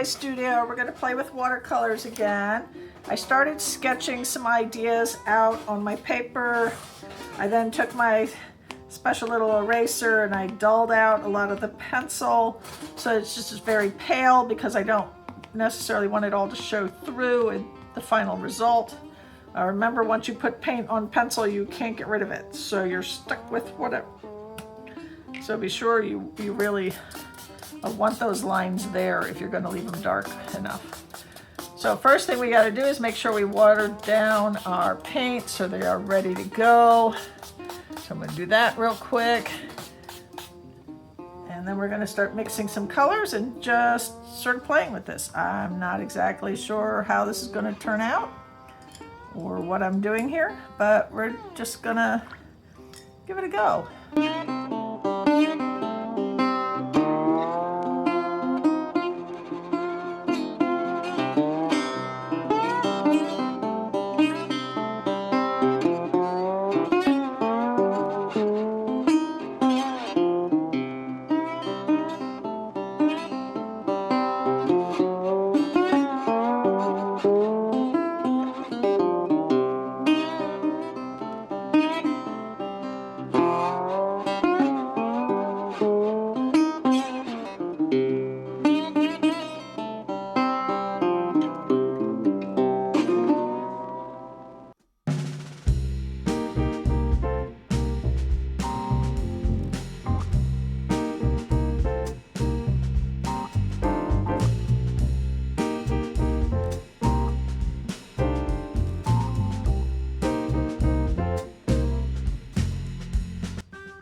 my studio. We're going to play with watercolors again. I started sketching some ideas out on my paper. I then took my special little eraser and I dulled out a lot of the pencil, so it's just very pale because I don't necessarily want it all to show through in the final result. Remember, once you put paint on pencil, you can't get rid of it, so you're stuck with whatever. So be sure you really want those lines there if you're going to leave them dark enough. So first thing we got to do is make sure we water down our paint so they are ready to go. So I'm going to do that real quick. And then we're going to start mixing some colors and just sort of playing with this. I'm not exactly sure how this is going to turn out or what I'm doing here, but we're just going to give it a go.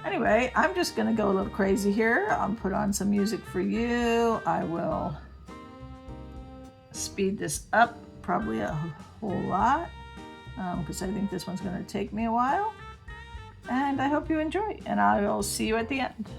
Anyway, I'm just going to go a little crazy here. I'll put on some music for you. I will speed this up probably a whole lot because I think this one's going to take me a while. And I hope you enjoy, and I will see you at the end.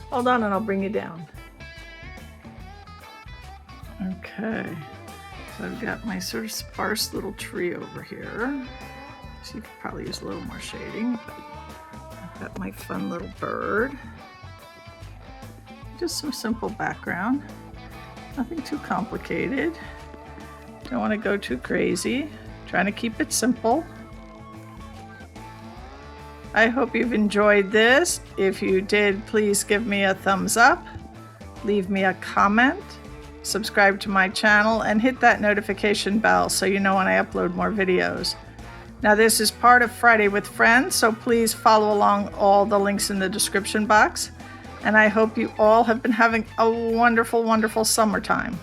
Hold on and I'll bring you down. Okay, so I've got my sort of sparse little tree over here. So you could probably use a little more shading, but I've got my fun little bird. Just some simple background, nothing too complicated. Don't want to go too crazy, trying to keep it simple. I hope you've enjoyed this. If you did, please give me a thumbs up, leave me a comment, subscribe to my channel, and hit that notification bell so you know when I upload more videos. Now this is part of Friday with Friends, so please follow along all the links in the description box. And I hope you all have been having a wonderful, wonderful summertime.